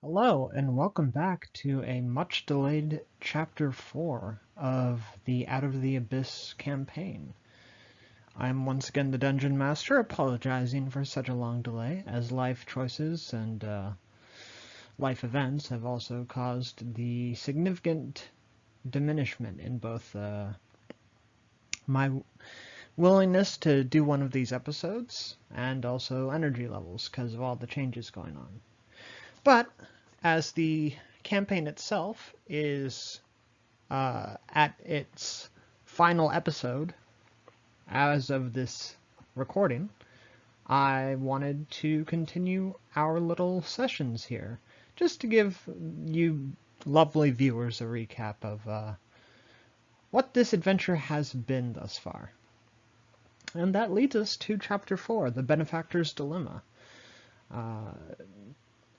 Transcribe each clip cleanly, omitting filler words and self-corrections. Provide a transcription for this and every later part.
Hello, and welcome back to a much-delayed Chapter 4 of the Out of the Abyss campaign. I'm once again the Dungeon Master, apologizing for such a long delay, as life choices and life events have also caused the significant diminishment in both my willingness to do one of these episodes and also energy levels because of all the changes going on. But as the campaign itself is at its final episode as of this recording, I wanted to continue our little sessions here, just to give you lovely viewers a recap of what this adventure has been thus far. And that leads us to Chapter 4, The Benefactor's Dilemma.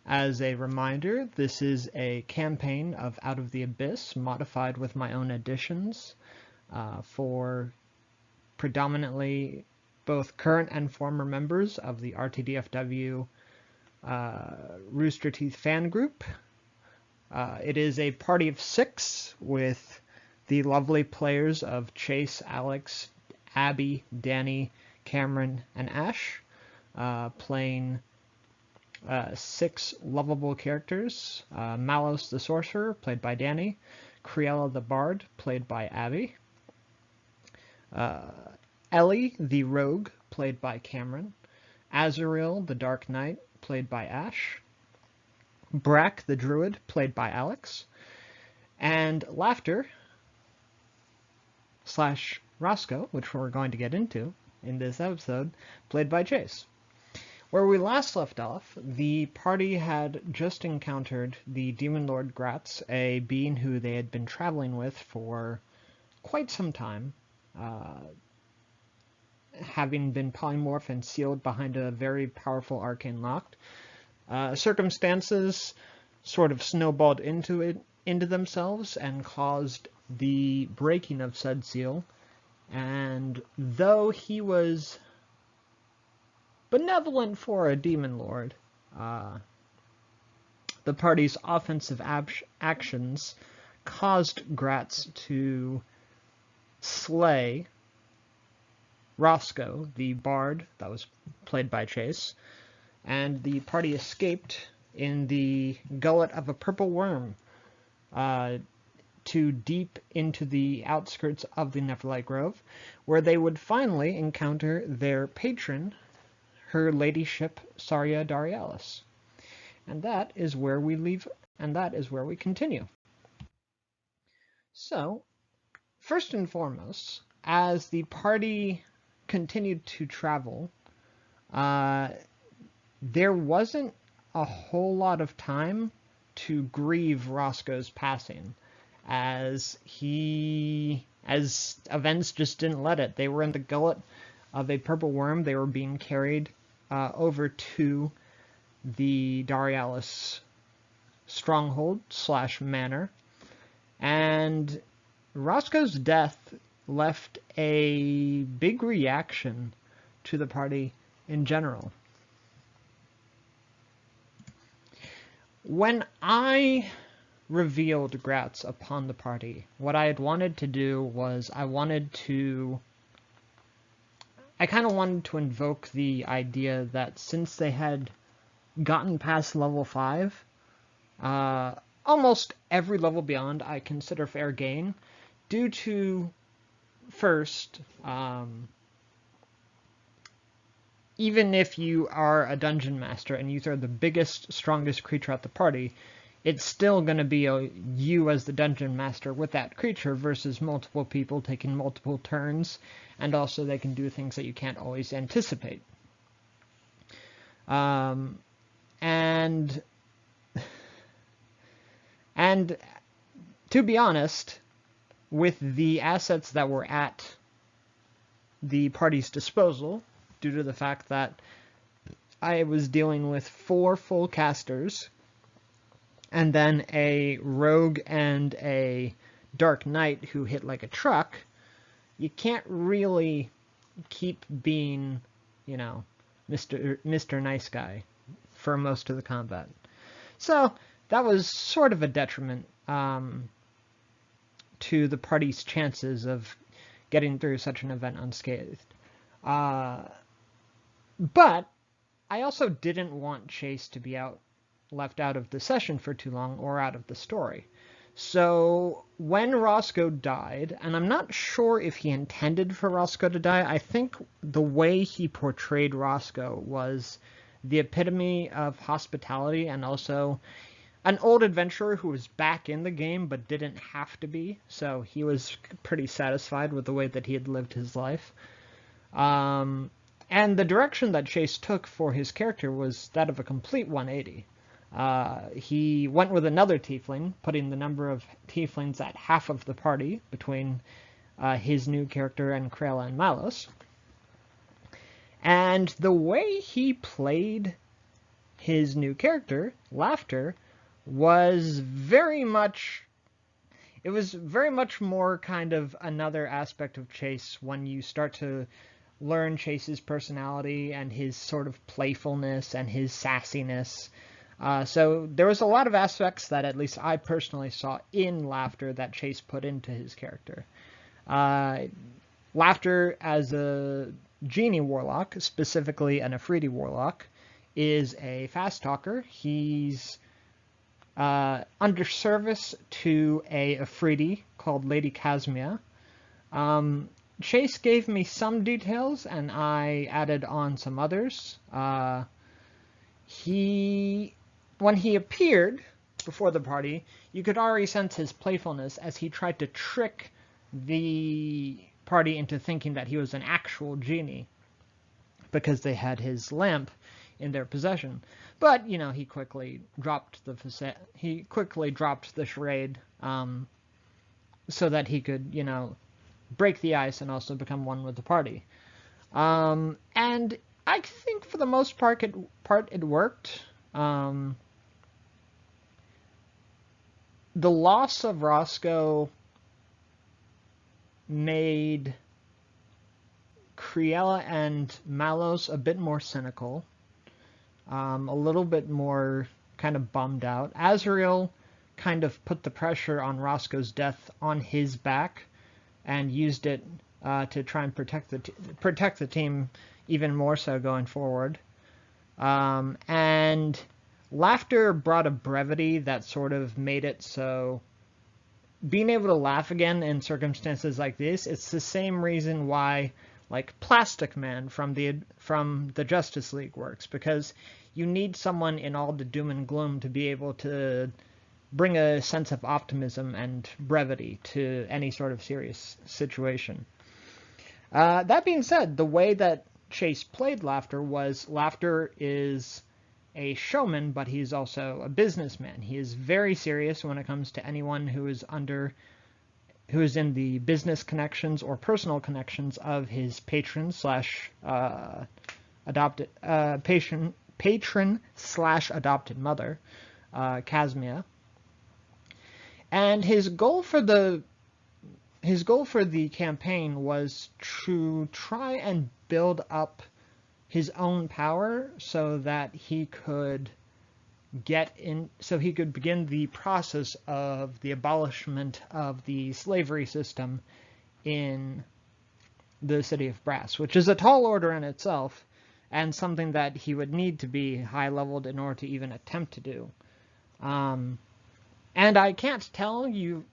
As a reminder, this is a campaign of Out of the Abyss, modified with my own additions for predominantly both current and former members of the RTDFW Rooster Teeth fan group. It is a party of 6 with the lovely players of Chase, Alex, Abby, Danny, Cameron, and Ashe, playing 6 lovable characters. Mallos the Sorcerer, played by Danny. Criella the Bard, played by Abby. Ellie the Rogue, played by Cameron. Azrael the Dark Knight, played by Ashe. Brack the Druid, played by Alex. And Laughter / Roscoe, which we're going to get into in this episode, played by Chase. Where we last left off, the party had just encountered the Demon Lord Gratz, a being who they had been traveling with for quite some time, having been polymorphed and sealed behind a very powerful arcane lock. Circumstances sort of snowballed into themselves and caused the breaking of said seal, and though he was benevolent for a demon lord, the party's offensive actions caused Gratz to slay Roscoe, the bard that was played by Chase, and the party escaped in the gullet of a purple worm to deep into the outskirts of the Neverlight Grove, where they would finally encounter their patron, Her Ladyship Saria Darialis. And that is where we leave, and that is where we continue. So, first and foremost, as the party continued to travel, there wasn't a whole lot of time to grieve Roscoe's passing, as events just didn't let it. They were in the gullet of a purple worm. They were being carried over to the Darialis stronghold / manor, and Roscoe's death left a big reaction to the party in general. When I revealed Gratz upon the party, what I had wanted to do was I kind of wanted to invoke the idea that since they had gotten past level 5, almost every level beyond I consider fair game, due to, first, even if you are a dungeon master and you throw the biggest, strongest creature at the party, it's still going to be you as the dungeon master with that creature versus multiple people taking multiple turns, and also they can do things that you can't always anticipate. And to be honest, with the assets that were at the party's disposal, due to the fact that I was dealing with 4 full casters, and then a rogue and a dark knight who hit like a truck, you can't really keep being, Mr. Nice Guy for most of the combat. So that was sort of a detriment to the party's chances of getting through such an event unscathed. But I also didn't want Chase to be left out of the session for too long or out of the story. So when Roscoe died, and I'm not sure if he intended for Roscoe to die, I think the way he portrayed Roscoe was the epitome of hospitality and also an old adventurer who was back in the game but didn't have to be, so he was pretty satisfied with the way that he had lived his life. And the direction that Chase took for his character was that of a complete 180. He went with another tiefling, putting the number of tieflings at half of the party between his new character and Criella and Mallos. And the way he played his new character, Laughter, was very much more kind of another aspect of Chase when you start to learn Chase's personality and his sort of playfulness and his sassiness. So there was a lot of aspects that at least I personally saw in Laughter that Chase put into his character. Laughter as a genie warlock, specifically an Efreeti warlock, is a fast talker. He's under service to a Efreeti called Lady Casmia. Chase gave me some details, and I added on some others. When he appeared before the party, you could already sense his playfulness as he tried to trick the party into thinking that he was an actual genie because they had his lamp in their possession. But, you know, he quickly dropped the charade so that he could, you know, break the ice and also become one with the party. And I think for the most part it worked. The loss of Roscoe made Criella and Mallos a bit more cynical, a little bit more kind of bummed out. Azrael kind of put the pressure on Roscoe's death on his back and used it to try and protect the team even more so going forward. And Laughter brought a brevity that sort of made it so being able to laugh again in circumstances like this, it's the same reason why, like, Plastic Man from the Justice League works, because you need someone in all the doom and gloom to be able to bring a sense of optimism and brevity to any sort of serious situation. That being said, the way that Chase played Laughter is a showman, but he's also a businessman. He is very serious when it comes to anyone who is in the business connections or personal connections of his patron slash adopted mother, Casmia. And his goal for the campaign was to try and build up his own power so that he could begin the process of the abolishment of the slavery system in the city of Brass, which is a tall order in itself, and something that he would need to be high-leveled in order to even attempt to do. And I can't tell you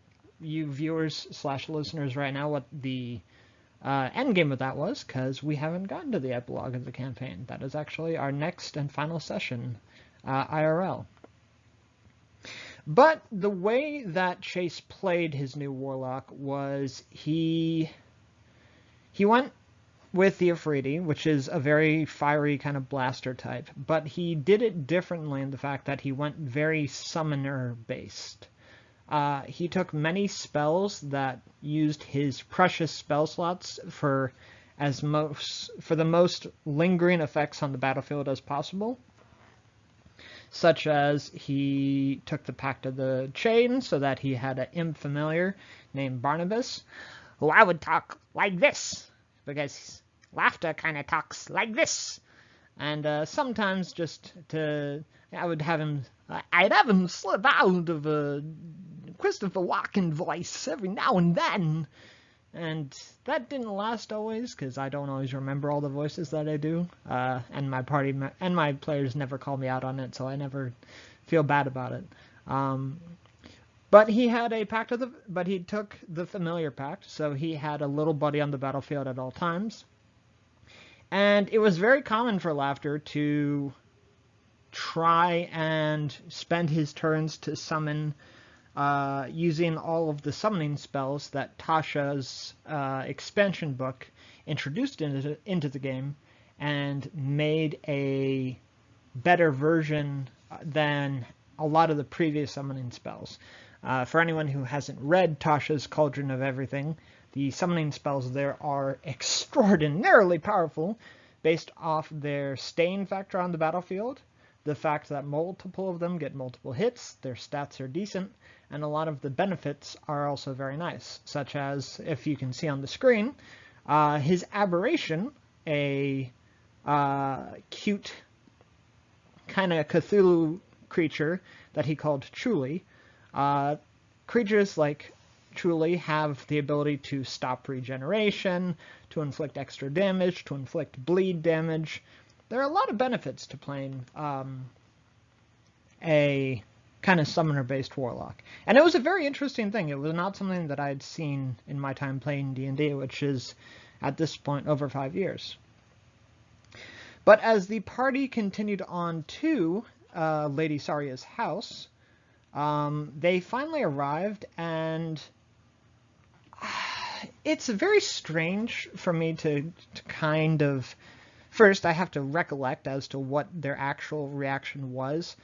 viewers / listeners right now what the end game of that was, because we haven't gotten to the epilogue of the campaign. That is actually our next and final session, IRL. But the way that Chase played his new Warlock was he went with the Efreeti, which is a very fiery kind of blaster type, but he did it differently in the fact that he went very summoner-based. He took many spells that used his precious spell slots for the most lingering effects on the battlefield as possible, such as he took the Pact of the Chain so that he had an imp familiar named Barnabas, who I would talk like this, because Laughter kind of talks like this. And sometimes just to I'd have him slip out of a Christopher Walken voice every now and then. And that didn't last always, because I don't always remember all the voices that I do. And my players never call me out on it, so I never feel bad about it. But he had a pact but he took the familiar pact, so he had a little buddy on the battlefield at all times. And it was very common for Laughter to try and spend his turns to summon using all of the summoning spells that Tasha's expansion book introduced into the game, and made a better version than a lot of the previous summoning spells. For anyone who hasn't read Tasha's Cauldron of Everything, the summoning spells there are extraordinarily powerful, based off their staying factor on the battlefield, the fact that multiple of them get multiple hits, their stats are decent, and a lot of the benefits are also very nice, such as, if you can see on the screen, his Aberration, a cute kind of Cthulhu creature that he called Truly. Creatures like Truly have the ability to stop regeneration, to inflict extra damage, to inflict bleed damage. There are a lot of benefits to playing a kind of summoner-based Warlock. And it was a very interesting thing. It was not something that I'd seen in my time playing D&D, which is, at this point, over 5 years. But as the party continued on to Lady Saria's house, they finally arrived, and it's very strange for me to kind of... First, I have to recollect as to what their actual reaction was.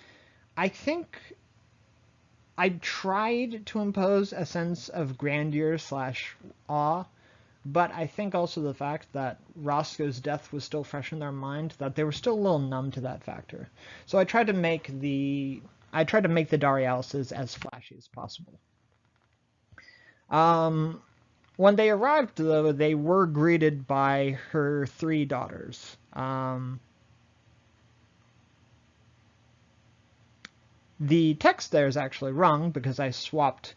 I think I tried to impose a sense of grandeur / awe, but I think also the fact that Roscoe's death was still fresh in their mind, that they were still a little numb to that factor. So I tried to make the Darialises as flashy as possible. When they arrived, though, they were greeted by her 3 daughters. The text there is actually wrong, because I swapped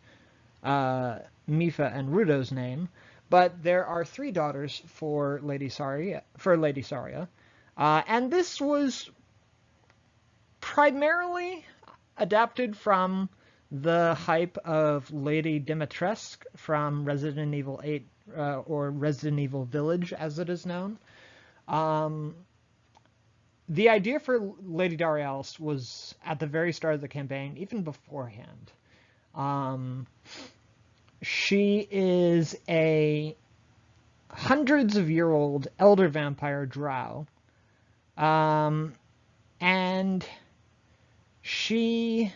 Mifa and Rudo's name, but there are 3 daughters for Lady Saria. And this was primarily adapted from the hype of Lady Dimitrescu from Resident Evil 8, or Resident Evil Village, as it is known. The idea for Lady Darialis was at the very start of the campaign, even beforehand. She is a hundreds-of-year-old elder vampire drow, and she's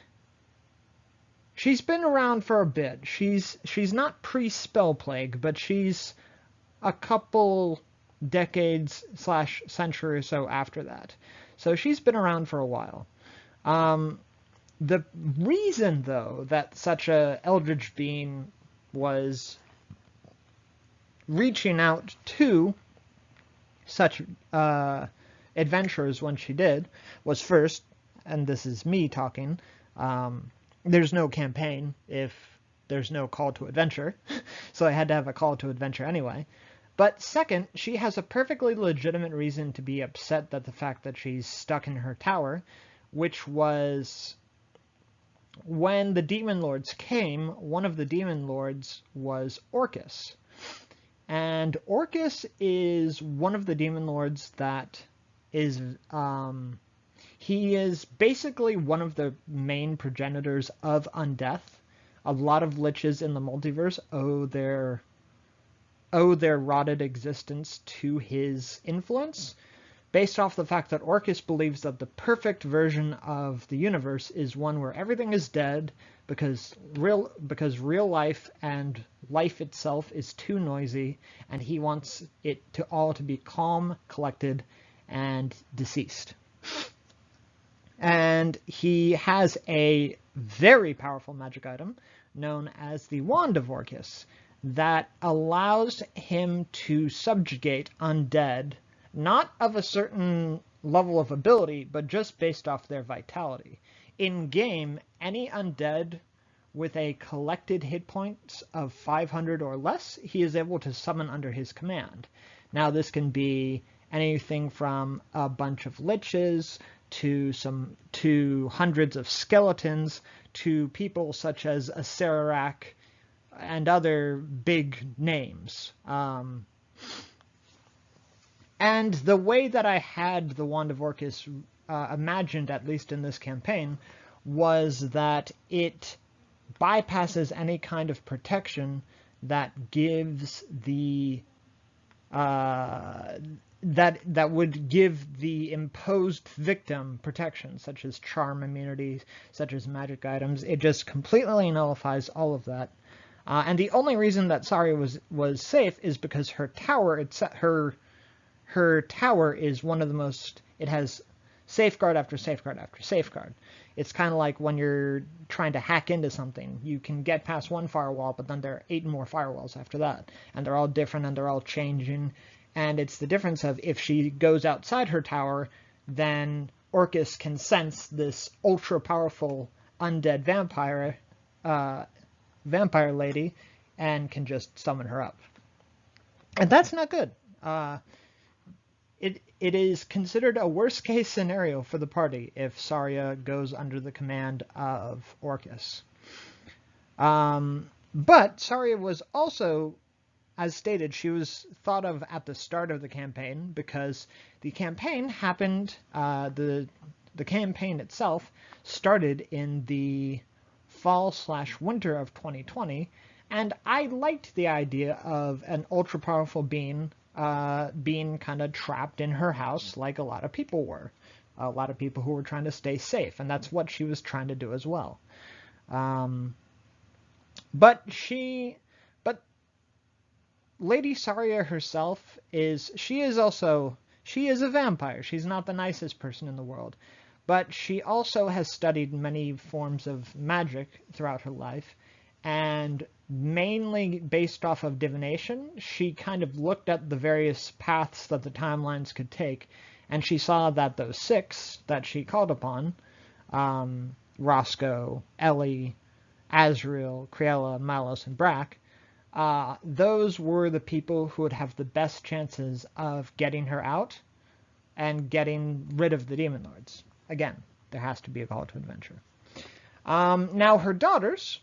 been around for a bit. She's not pre-Spell Plague, but she's a couple decades / century or so after that. So she's been around for a while. The reason, though, that such a eldritch being was reaching out to such adventurers when she did was, first, and this is me talking, there's no campaign if there's no call to adventure, so I had to have a call to adventure anyway. But second, she has a perfectly legitimate reason to be upset at the fact that she's stuck in her tower, which was when the Demon Lords came. One of the Demon Lords was Orcus. And Orcus is one of the Demon Lords that is... he is basically one of the main progenitors of undeath. A lot of liches in the multiverse owe their rotted existence to his influence, based off the fact that Orcus believes that the perfect version of the universe is one where everything is dead because real life and life itself is too noisy, and he wants it to all to be calm, collected, and deceased. And he has a very powerful magic item known as the Wand of Orcus that allows him to subjugate undead, not of a certain level of ability, but just based off their vitality. In game, any undead with a collected hit points of 500 or less, he is able to summon under his command. Now this can be anything from a bunch of liches to hundreds of skeletons to people such as a Azrael and other big names. And the way that I had the Wand of Orcus imagined, at least in this campaign, was that it bypasses any kind of protection that gives the that would give the imposed victim protection, such as charm immunities, such as magic items. It just completely nullifies all of that. And the only reason that Saria was safe is because her tower, her tower is one of the most. It has safeguard after safeguard after safeguard. It's kind of like when you're trying to hack into something. You can get past one firewall, but then there are 8 more firewalls after that. And they're all different and they're all changing. And it's the difference of if she goes outside her tower, then Orcus can sense this ultra-powerful undead vampire lady and can just summon her up. And that's not good. It is considered a worst-case scenario for the party if Saria goes under the command of Orcus. But Saria was also, as stated, she was thought of at the start of the campaign because the campaign happened, the campaign itself started in the fall/winter of 2020, and I liked the idea of an ultra-powerful being being kind of trapped in her house like a lot of people were. A lot of people who were trying to stay safe, and that's what she was trying to do as well. But Lady Saria herself she is a vampire. She's not the nicest person in the world, but she also has studied many forms of magic throughout her life, and mainly based off of divination, she kind of looked at the various paths that the timelines could take, and she saw that those 6 that she called upon, Roscoe, Ellie, Azrael, Criella, Mallos, and Brack, those were the people who would have the best chances of getting her out and getting rid of the Demon Lords. Again, there has to be a call to adventure. Now, her daughters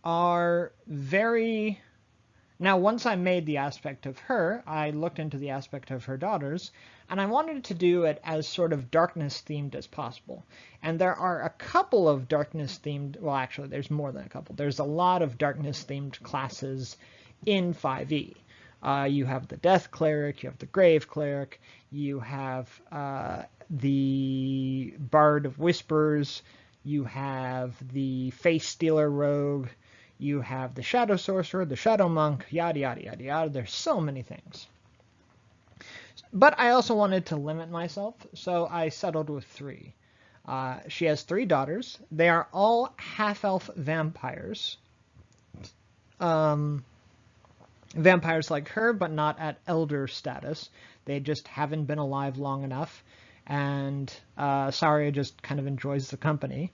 are very... Now, once I made the aspect of her, I looked into the aspect of her daughters, and I wanted to do it as sort of darkness-themed as possible. And there are a couple of darkness-themed... Well, actually, there's more than a couple. There's a lot of darkness-themed classes in 5e. You have the Death Cleric, you have the Grave Cleric, you have the Bard of Whispers, you have the Face Stealer Rogue, you have the Shadow Sorcerer, the Shadow Monk, yada yada yada yada. There's so many things. But I also wanted to limit myself, so I settled with 3. She has 3 daughters. They are all half-elf vampires. Vampires like her, but not at elder status. They just haven't been alive long enough, and Saria just kind of enjoys the company.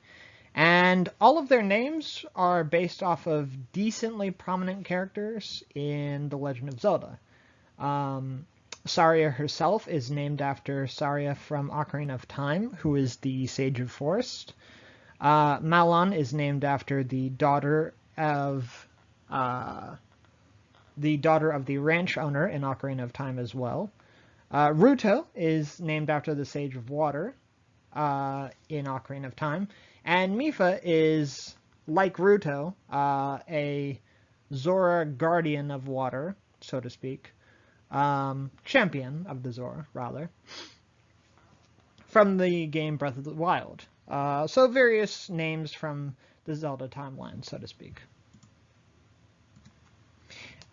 And all of their names are based off of decently prominent characters in The Legend of Zelda. Saria herself is named after Saria from Ocarina of Time, who is the Sage of Forest. Malon is named after the daughter of the ranch owner in Ocarina of Time as well. Ruto is named after the Sage of Water in Ocarina of Time. And Mipha is, like Ruto, a Zora guardian of water, so to speak. Champion of the Zora, rather. From the game Breath of the Wild. So various names from the Zelda timeline, so to speak.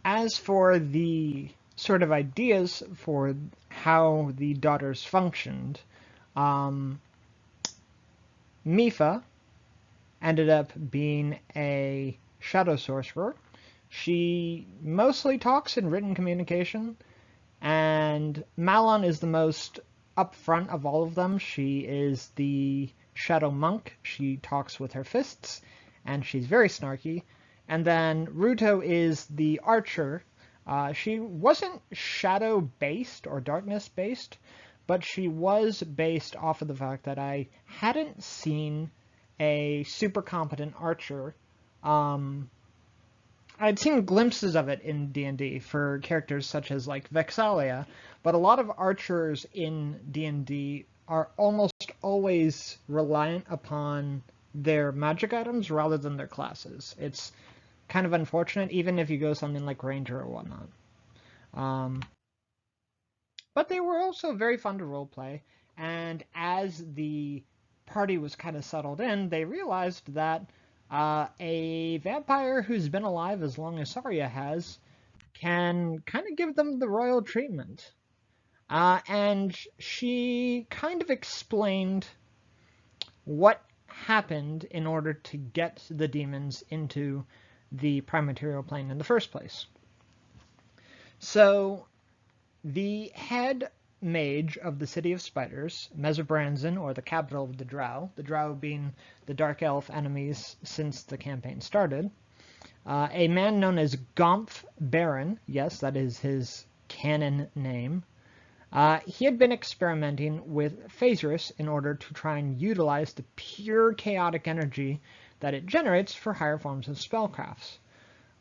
As for the sort of ideas for how the daughters functioned, Mipha ended up being a Shadow Sorcerer. She mostly talks in written communication, and Malon is the most up front of all of them, she is the Shadow Monk. She talks with her fists, and she's very snarky. And then Ruto is the Archer. She wasn't Shadow-based or Darkness-based, but she was based off of the fact that I hadn't seen a super competent Archer. I'd seen glimpses of it in D&D for characters such as like Vexalia, but a lot of archers in D&D are almost always reliant upon their magic items rather than their classes. It's kind of unfortunate, even if you go something like Ranger or whatnot. But they were also very fun to roleplay, and as the party was kind of settled in, they realized that a vampire who's been alive as long as Saria has can kind of give them the royal treatment. And she kind of explained what happened in order to get the demons into the prime material plane in the first place. So the head mage of the City of Spiders, Mesebranzin, or the capital of the Drow being the Dark Elf enemies since the campaign started, a man known as Gomph Baron, yes, that is his canon name, he had been experimenting with Phasris in order to try and utilize the pure chaotic energy that it generates for higher forms of spellcrafts.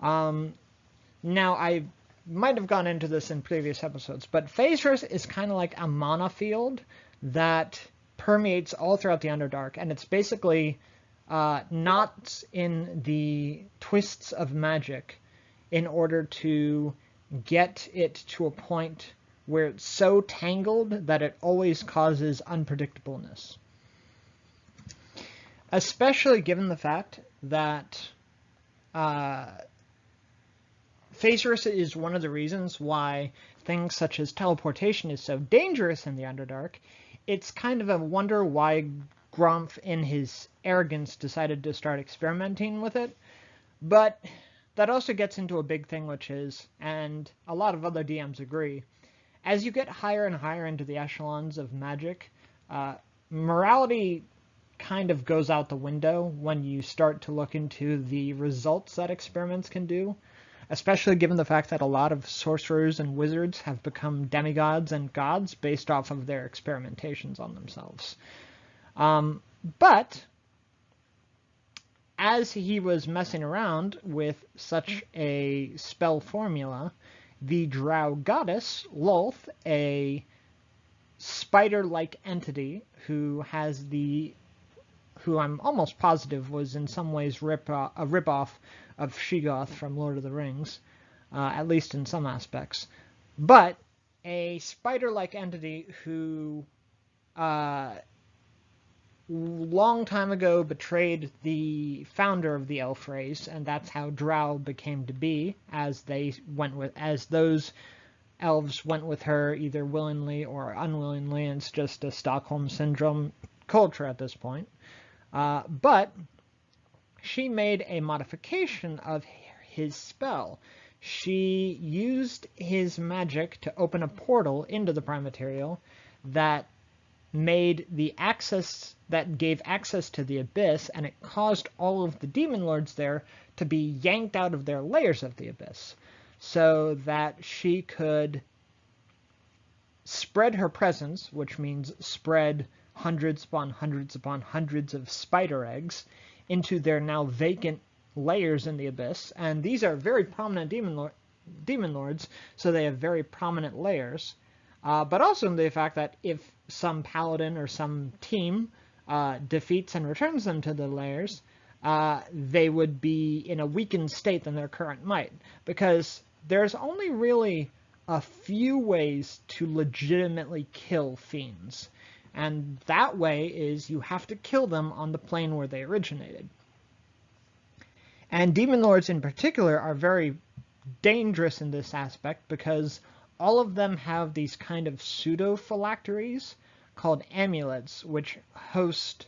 Now, I might have gone into this in previous episodes, but Phasris is kind of like a mana field that permeates all throughout the Underdark, and it's basically knots in the twists of magic in order to get it to a point where it's so tangled that it always causes unpredictableness. Especially given the fact that Phasris is one of the reasons why things such as teleportation is so dangerous in the Underdark. It's kind of a wonder why Gromf, in his arrogance, decided to start experimenting with it. But that also gets into a big thing, which is, and a lot of other DMs agree, as you get higher and higher into the echelons of magic, morality kind of goes out the window when you start to look into the results that experiments can do, especially given the fact that a lot of sorcerers and wizards have become demigods and gods based off of their experimentations on themselves. But as he was messing around with such a spell formula, the Drow goddess, Lolth, a spider-like entity who I'm almost positive was in some ways a ripoff of Sheogoth from Lord of the Rings, at least in some aspects, but a spider-like entity who long time ago betrayed the founder of the elf race, and that's how Drow became to be, as those elves went with her either willingly or unwillingly, and it's just a Stockholm Syndrome culture at this point. But she made a modification of his spell. She used his magic to open a portal into the prime material that gave access to the abyss, and it caused all of the demon lords there to be yanked out of their layers of the abyss, so that she could spread her presence, which means spread hundreds upon hundreds upon hundreds of spider eggs into their now vacant layers in the abyss. And these are very prominent demon lords, so they have very prominent layers. But also in the fact that if some paladin or some team defeats and returns them to the layers, they would be in a weakened state than their current might, because there's only really a few ways to legitimately kill fiends, and that way is you have to kill them on the plane where they originated. And demon lords in particular are very dangerous in this aspect, because all of them have these kind of pseudo-phylacteries called amulets, which host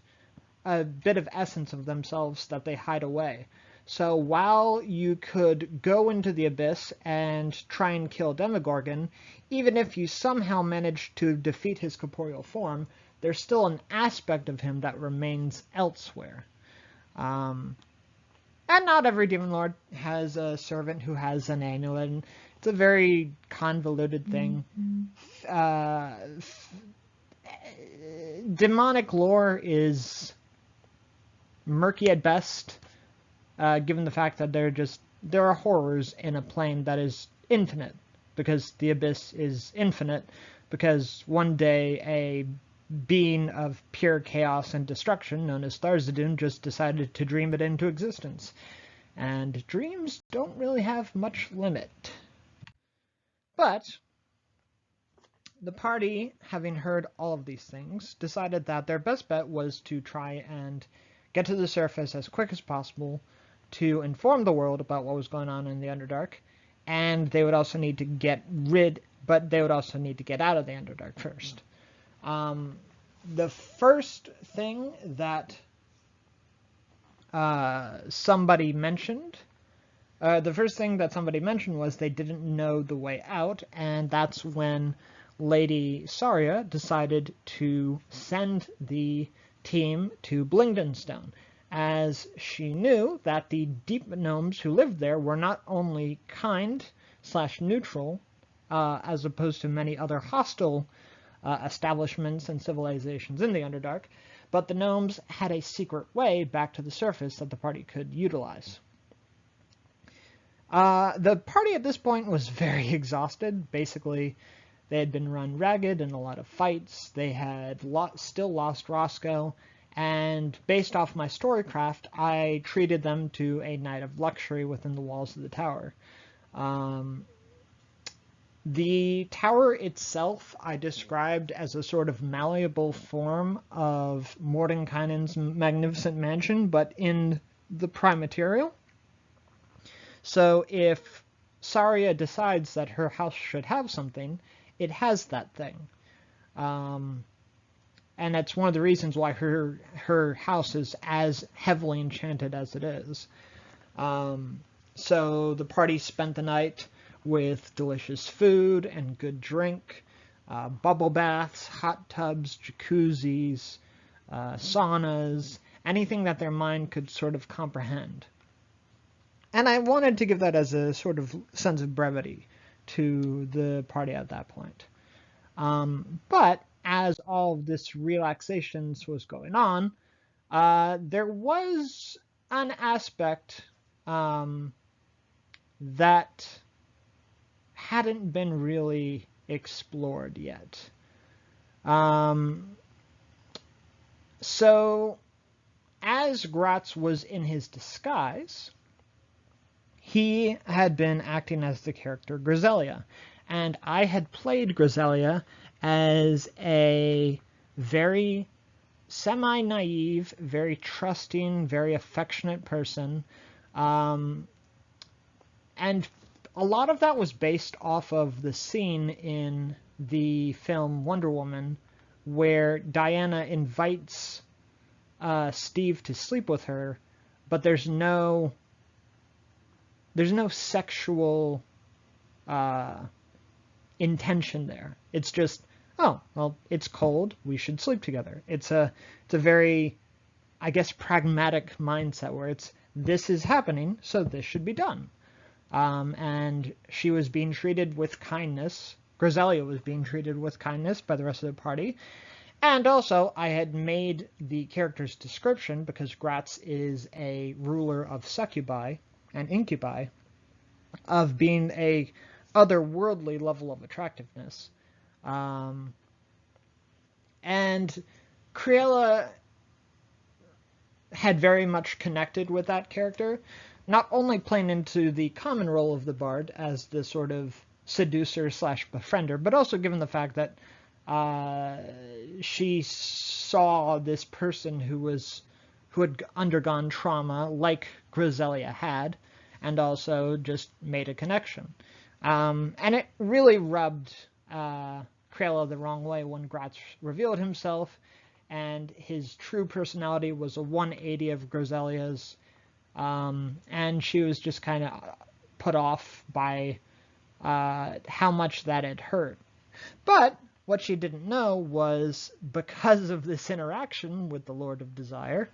a bit of essence of themselves that they hide away. So while you could go into the Abyss and try and kill Demogorgon, even if you somehow managed to defeat his corporeal form, there's still an aspect of him that remains elsewhere. And not every Demon Lord has a servant who has an amulet, and it's a very convoluted thing. Demonic lore is murky at best, given the fact that there are horrors in a plane that is infinite, because the Abyss is infinite, because one day a being of pure chaos and destruction, known as Tharizdun, just decided to dream it into existence. And dreams don't really have much limit. But the party, having heard all of these things, decided that their best bet was to try and get to the surface as quick as possible to inform the world about what was going on in the Underdark, and they would also need to get out of the Underdark first. The first thing that somebody mentioned was they didn't know the way out, and that's when Lady Saria decided to send the team to Blingdenstone, as she knew that the deep gnomes who lived there were not only kind/neutral, as opposed to many other hostile establishments and civilizations in the Underdark, but the gnomes had a secret way back to the surface that the party could utilize. The party at this point was very exhausted. Basically, they had been run ragged in a lot of fights. They had still lost Roscoe, and based off my storycraft, I treated them to a night of luxury within the walls of the tower. The tower itself I described as a sort of malleable form of Mordenkainen's magnificent mansion, but in the prime material. So if Saria decides that her house should have something, it has that thing. And that's one of the reasons why her house is as heavily enchanted as it is. So the party spent the night with delicious food and good drink, bubble baths, hot tubs, jacuzzis, saunas, anything that their mind could sort of comprehend. And I wanted to give that as a sort of sense of brevity to the party at that point. But as all of this relaxation was going on, there was an aspect that hadn't been really explored yet. So, as Gratz was in his disguise, he had been acting as the character Griselia, and I had played Griselia as a very semi-naive, very trusting, very affectionate person, and a lot of that was based off of the scene in the film Wonder Woman where Diana invites Steve to sleep with her, but there's no sexual intention there. It's just, oh, well, it's cold, we should sleep together. It's a very, I guess, pragmatic mindset where it's, this is happening, so this should be done. And she was being treated with kindness. Griselia was being treated with kindness by the rest of the party. And also, I had made the character's description, because Gratz is a ruler of succubi and incubi, of being a otherworldly level of attractiveness. And Criella had very much connected with that character, not only playing into the common role of the bard as the sort of seducer/befriender, but also given the fact that she saw this person who had undergone trauma like Griselia had, and also just made a connection. And it really rubbed Criella the wrong way when Gratz revealed himself, and his true personality was a 180 of Griselia's. and she was just kind of put off by how much that had hurt. But what she didn't know was, because of this interaction with the Lord of Desire,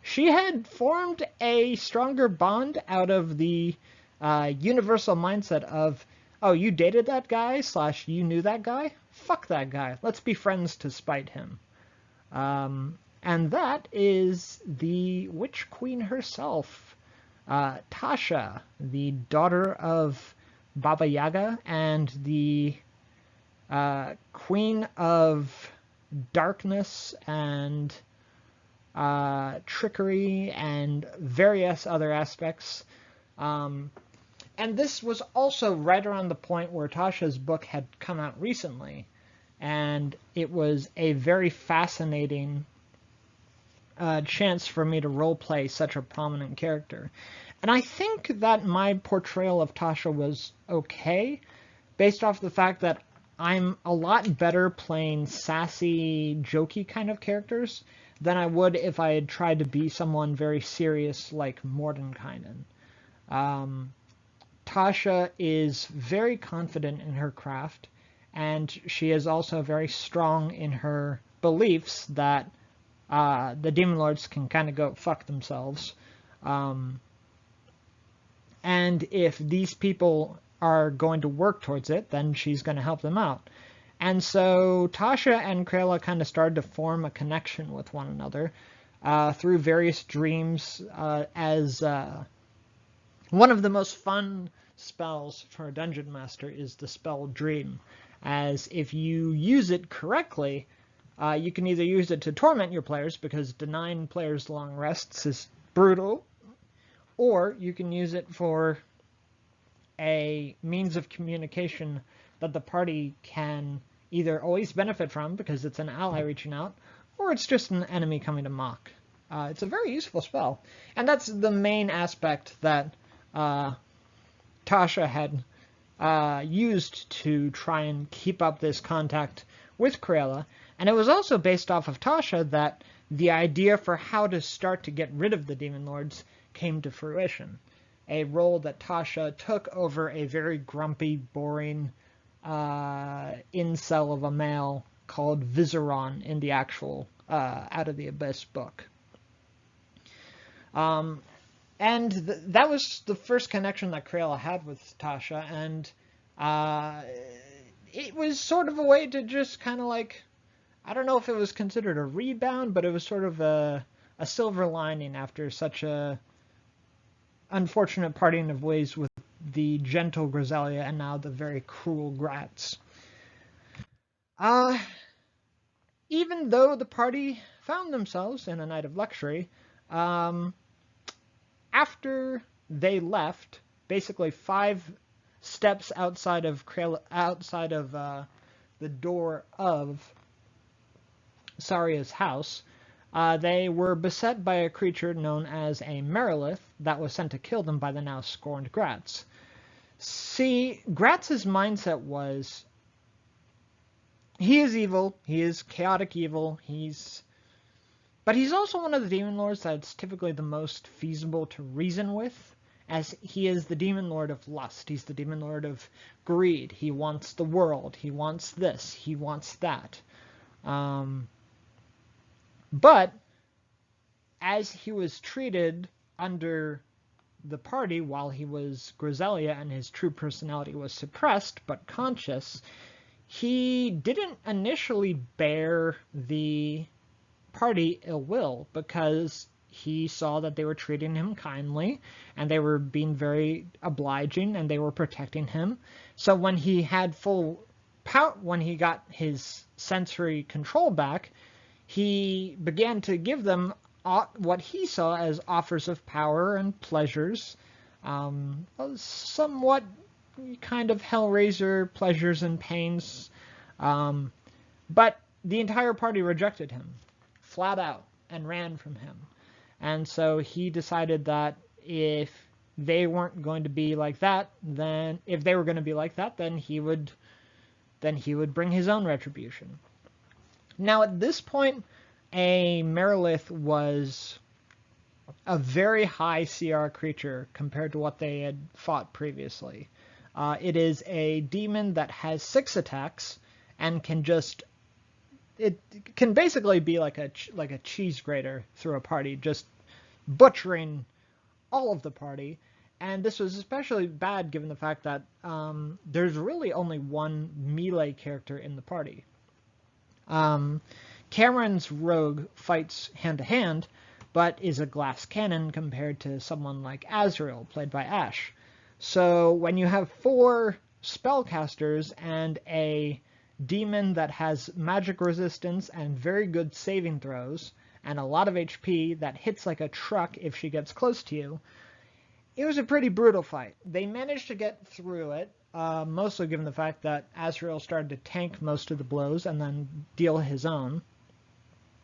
she had formed a stronger bond out of the universal mindset of, oh, you dated that guy / you knew that guy? Fuck that guy. Let's be friends to spite him. And that is the Witch Queen herself, Tasha, the daughter of Baba Yaga and the Queen of Darkness and trickery and various other aspects. And this was also right around the point where Tasha's book had come out recently, and it was a very fascinating chance for me to roleplay such a prominent character. And I think that my portrayal of Tasha was okay, based off the fact that I'm a lot better playing sassy, jokey kind of characters than I would if I had tried to be someone very serious like Mordenkainen. Tasha is very confident in her craft, and she is also very strong in her beliefs that the Demon Lords can kind of go fuck themselves. And if these people are going to work towards it, then she's going to help them out. And so Tasha and Criella kind of started to form a connection with one another through various dreams, as one of the most fun spells for a Dungeon Master is the spell Dream, as if you use it correctly, you can either use it to torment your players, because denying players long rests is brutal, or you can use it for a means of communication that the party can either always benefit from, because it's an ally reaching out, or it's just an enemy coming to mock. It's a very useful spell. And that's the main aspect that Tasha had used to try and keep up this contact with Criella. And it was also based off of Tasha that the idea for how to start to get rid of the Demon Lords came to fruition. A role that Tasha took over a very grumpy, boring incel of a male called Viseron in the actual Out of the Abyss book. And that was the first connection that Criella had with Tasha, and it was sort of a way to just kind of like, I don't know if it was considered a rebound, but it was sort of a silver lining after such a unfortunate parting of ways with the gentle Griselia and now the very cruel Gratz. Even though the party found themselves in a night of luxury, after they left, basically 5 steps outside of the door of Saria's house, they were beset by a creature known as a Merilith that was sent to kill them by the now scorned Gratz. See, Gratz's mindset was, he is evil, he is chaotic evil, but he's also one of the Demon Lords that's typically the most feasible to reason with, as he is the Demon Lord of lust, he's the Demon Lord of greed, he wants the world, he wants this, he wants that. But as he was treated under the party while he was Griselia and his true personality was suppressed but conscious, he didn't initially bear the party ill will, because he saw that they were treating him kindly and they were being very obliging and they were protecting him. So when he had full power, when he got his sensory control back, he began to give them what he saw as offers of power and pleasures, somewhat kind of Hellraiser pleasures and pains, but the entire party rejected him flat out and ran from him. And so he decided that if they weren't going to be like that, then if they were going to be like that, then he would bring his own retribution. Now at this point, a Merilith was a very high CR creature compared to what they had fought previously. It is a demon that has 6 attacks and can just... It can basically be like a cheese grater through a party, just butchering all of the party. And this was especially bad given the fact that there's really only one melee character in the party. Cameron's rogue fights hand-to-hand, but is a glass cannon compared to someone like Azrael, played by Ashe. So when you have 4 spellcasters and a demon that has magic resistance and very good saving throws, and a lot of HP that hits like a truck if she gets close to you, it was a pretty brutal fight. They managed to get through it, mostly given the fact that Azrael started to tank most of the blows and then deal his own,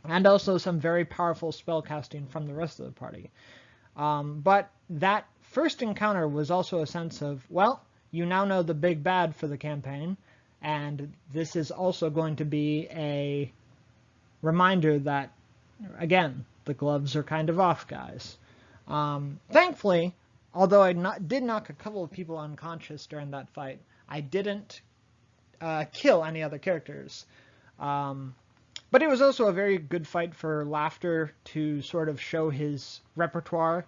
and also some very powerful spellcasting from the rest of the party. But that first encounter was also a sense of, well, you now know the big bad for the campaign, and this is also going to be a reminder that, again, the gloves are kind of off, guys. Thankfully, although I did knock a couple of people unconscious during that fight, I didn't kill any other characters. But it was also a very good fight for Laughter to sort of show his repertoire.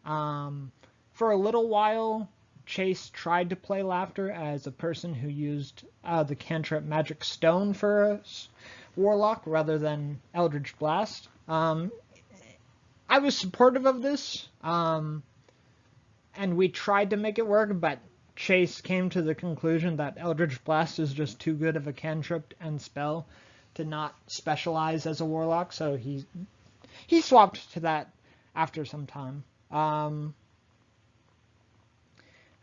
For a little while, Chase tried to play Laughter as a person who used the cantrip Magic Stone for a Warlock rather than Eldritch Blast. I was supportive of this, and we tried to make it work, but Chase came to the conclusion that Eldritch Blast is just too good of a cantrip and spell to not specialize as a Warlock, so he swapped to that after some time.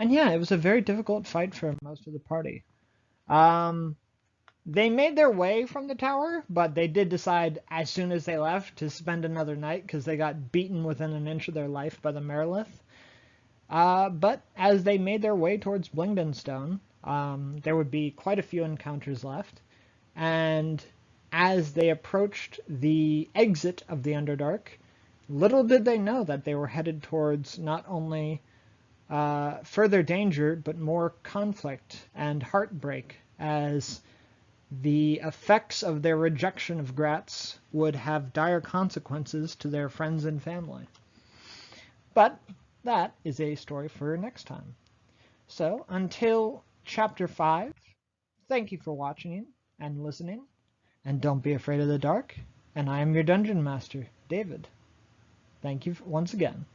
And yeah, it was a very difficult fight for most of the party. They made their way from the tower, but they did decide as soon as they left to spend another night because they got beaten within an inch of their life by the Merilith. But as they made their way towards Blingdenstone, there would be quite a few encounters left. And as they approached the exit of the Underdark, little did they know that they were headed towards not only further danger, but more conflict and heartbreak, as the effects of their rejection of Gratz would have dire consequences to their friends and family. But that is a story for next time. So, until Chapter 5, thank you for watching and listening, and don't be afraid of the dark, and I am your Dungeon Master, David. Thank you once again.